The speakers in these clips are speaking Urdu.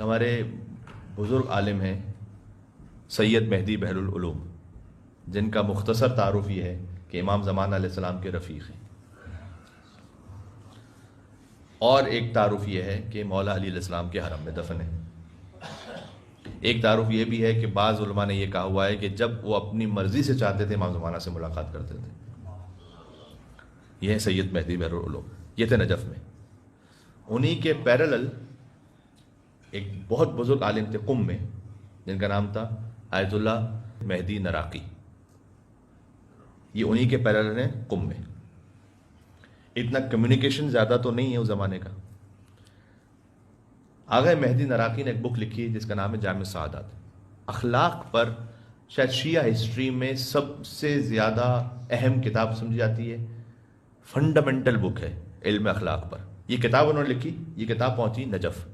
ہمارے بزرگ عالم ہیں سید مہدی بحر العلوم، جن کا مختصر تعارف یہ ہے کہ امام زمان علیہ السلام کے رفیق ہیں، اور ایک تعارف یہ ہے کہ مولا علی علیہ السلام کے حرم میں دفن ہے۔ ایک تعارف یہ بھی ہے کہ بعض علماء نے یہ کہا ہوا ہے کہ جب وہ اپنی مرضی سے چاہتے تھے امام زمانہ سے ملاقات کرتے تھے۔ یہ ہے سید مہدی بحر العلوم، یہ تھے نجف میں۔ انہی کے پیرلل ایک بہت بزرگ عالم تھے قم میں، جن کا نام تھا آیت اللہ مہدی نراقی، یہ انہی کے پیرلل ہیں قم میں۔ اتنا کمیونیکیشن زیادہ تو نہیں ہے اس زمانے کا۔ آغا مہدی نراقی نے ایک بک لکھی جس کا نام ہے جامع السعادات، اخلاق پر شاید شیعہ ہسٹری میں سب سے زیادہ اہم کتاب سمجھی جاتی ہے، فنڈامنٹل بک ہے علم اخلاق پر۔ یہ کتاب انہوں نے لکھی، یہ کتاب پہنچی نجف،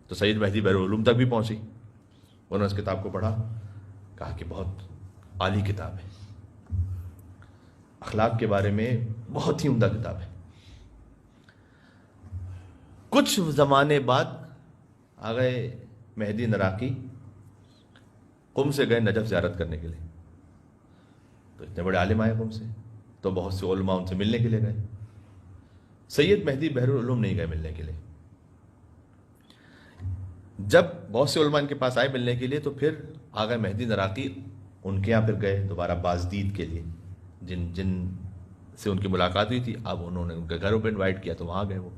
تو سید مہدی بحر العلوم تک بھی پہنچی۔ انہوں نے اس کتاب کو پڑھا، کہا کہ بہت عالی کتاب ہے، اخلاق کے بارے میں بہت ہی عمدہ کتاب ہے۔ کچھ زمانے بعد آغا مہدی نراقی قم سے گئے نجف زیارت کرنے کے لیے، تو اتنے بڑے عالم آئے قم سے، تو بہت سے علماء ان سے ملنے کے لیے گئے۔ سید مہدی بحر العلوم نہیں گئے ملنے کے لیے۔ جب بہت سے علماء ان کے پاس آئے ملنے کے لیے، تو پھر آغا مہدی نراقی ان کے یہاں پھر گئے دوبارہ بازدید کے لیے، جن سے ان کی ملاقات ہوئی تھی، اب انہوں نے ان کے گھروں پہ انوائٹ کیا، تو وہاں گئے وہ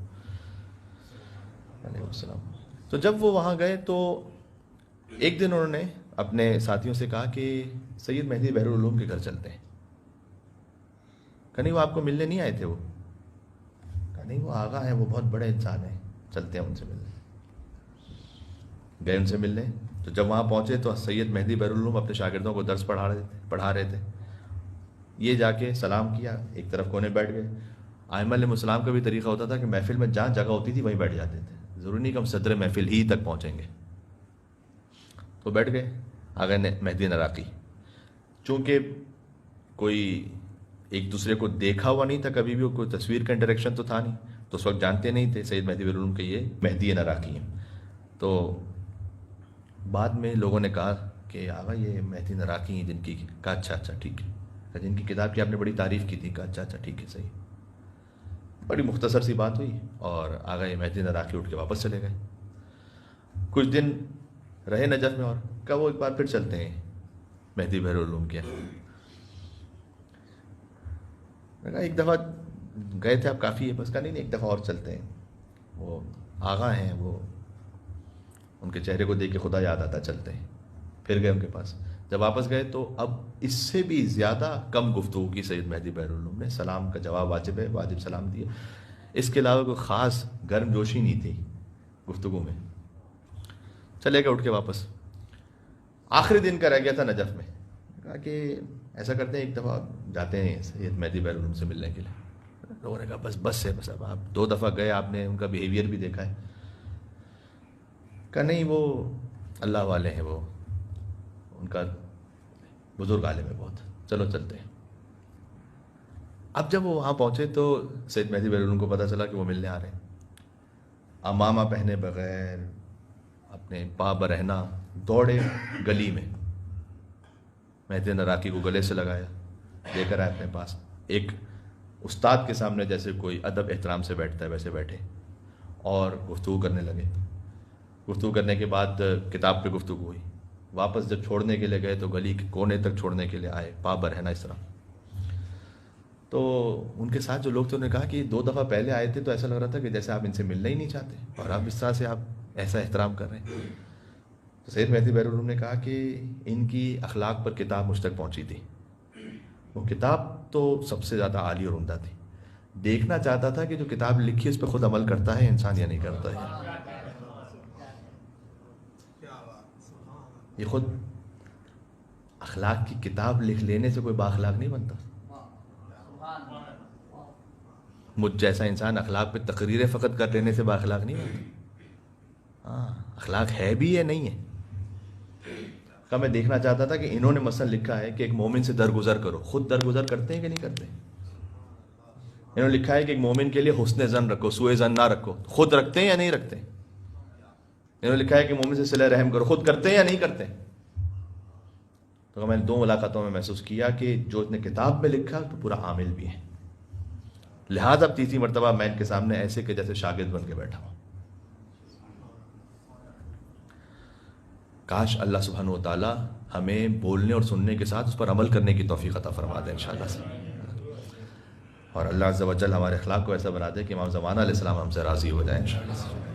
علیہ السلام۔ تو جب وہ وہاں گئے تو ایک دن انہوں نے اپنے ساتھیوں سے کہا کہ سید مہدی بحر العلوم کے گھر چلتے ہیں۔ کہ نہیں وہ آپ کو ملنے نہیں آئے تھے؟ وہ کہ نہیں وہ آغا ہیں، وہ بہت بڑے انسان ہیں، چلتے ہیں ان سے ملنے۔ گئے ان سے ملنے، تو جب وہاں پہنچے تو سید مہدی بحر العلوم اپنے شاگردوں کو درس پڑھا رہے تھے۔ یہ جا کے سلام کیا، ایک طرف کونے بیٹھ گئے۔ ائمہ علیہ السلام کا بھی طریقہ ہوتا تھا کہ محفل میں جہاں جگہ ہوتی تھی وہیں بیٹھ جاتے تھے، ضروری نہیں کہ ہم صدر محفل ہی تک پہنچیں گے۔ تو بیٹھ گئے آغا مہدی نراقی۔ چونکہ کوئی ایک دوسرے کو دیکھا ہوا نہیں تھا کبھی بھی، کوئی تصویر کا انٹریکشن تو تھا نہیں، تو اس وقت جانتے نہیں تھے سید مہدی بحر العلوم کے یہ مہدی نراقی ہیں۔ تو بعد میں لوگوں نے کہا کہ آغا یہ مہدی نراقی ہیں جن کی، کہا اچھا ٹھیک ہے، جن کی کتاب کی آپ نے بڑی تعریف کی تھی، کہا اچھا ٹھیک ہے صحیح۔ بڑی مختصر سی بات ہوئی، اور آغا مہدی نراقی اٹھ کے واپس چلے گئے۔ کچھ دن رہے نجف میں، اور کہا وہ ایک بار پھر چلتے ہیں مہدی بحر العلوم کے۔ ایک دفعہ گئے تھے آپ، کافی ہے بس، کہا نہیں ایک دفعہ اور چلتے ہیں، وہ آغا ہیں، وہ ان کے چہرے کو دیکھ کے خدا یاد آتا، چلتے ہیں۔ پھر گئے ان کے پاس، جب واپس گئے تو اب اس سے بھی زیادہ کم گفتگو کی سید مہدی بحر العلوم نے۔ سلام کا جواب واجب ہے، واجب سلام دیا، اس کے علاوہ کوئی خاص گرم جوشی نہیں تھی گفتگو میں۔ چلے گئے اٹھ کے واپس۔ آخری دن کا رہ گیا تھا نجف میں، کہا کہ ایسا کرتے ہیں ایک دفعہ جاتے ہیں سید مہدی بحر العلوم سے ملنے کے لیے۔ لوگوں نے کہا بس ہے، بس اب آپ 2 دفعہ گئے، آپ نے ان کا بیہیویئر بھی دیکھا ہے۔ کہ نہیں وہ اللہ والے ہیں، وہ ان کا بزرگ عالم ہے بہت، چلو چلتے ہیں۔ اب جب وہ وہاں پہنچے تو سید مہدی بحر العلوم کو پتہ چلا کہ وہ ملنے آ رہے ہیں۔ امامہ پہنے بغیر، اپنے پا برہنہ، دوڑے گلی میں، مہدی نراقی کو گلے سے لگایا، لے کر آئے اپنے پاس، ایک استاد کے سامنے جیسے کوئی ادب احترام سے بیٹھتا ہے ویسے بیٹھے، اور گفتگو کرنے لگے۔ گفتگو کرنے کے بعد کتاب پہ گفتگو ہوئی۔ واپس جب چھوڑنے کے لیے گئے تو گلی کے کونے تک چھوڑنے کے لیے آئے، پا برہنہ اس طرح۔ تو ان کے ساتھ جو لوگ تھے انہوں نے کہا کہ 2 دفعہ پہلے آئے تھے تو ایسا لگ رہا تھا کہ جیسے آپ ان سے ملنا ہی نہیں چاہتے، اور اب اس طرح سے آپ ایسا احترام کر رہے ہیں۔ تو سید مہدی بحر العلوم نے کہا کہ ان کی اخلاق پر کتاب مجھ تک پہنچی تھی، وہ کتاب تو سب سے زیادہ عالی اور عمدہ تھی، دیکھنا چاہتا تھا کہ جو کتاب لکھی اس پہ خود عمل کرتا ہے انسان یا نہیں کرتا ہے۔ یہ خود اخلاق کی کتاب لکھ لینے سے کوئی بااخلاق نہیں بنتا۔ مجھ جیسا انسان اخلاق پہ تقریریں فقط کر لینے سے بااخلاق نہیں بنتا۔ ہاں، اخلاق ہے بھی ہے نہیں ہے۔ کا میں دیکھنا چاہتا تھا کہ انہوں نے مثلا لکھا ہے کہ ایک مومن سے درگزر کرو، خود درگزر کرتے ہیں کہ نہیں کرتے؟ انہوں نے لکھا ہے کہ ایک مومن کے لیے حسن ظن رکھو، سوء ظن نہ رکھو، خود رکھتے ہیں یا نہیں رکھتے؟ انہوں نے لکھا ہے کہ مومن سے صلہ رحم کرو، خود کرتے ہیں یا نہیں کرتے؟ تو میں نے 2 ملاقاتوں میں محسوس کیا کہ جو اس نے کتاب میں لکھا تو پورا عامل بھی ہے، لہٰذا اب تیسری مرتبہ میں ان کے سامنے ایسے کہ جیسے شاگرد بن کے بیٹھا ہوں۔ کاش اللہ سبحانہ و تعالی ہمیں بولنے اور سننے کے ساتھ اس پر عمل کرنے کی توفیق عطا فرما دے انشاءاللہ سے، اور اللہ عز و جل ہمارے اخلاق کو ایسا بنا دے کہ امام زمانہ علیہ السلام ہم سے راضی ہو جائیں انشاءاللہ سے۔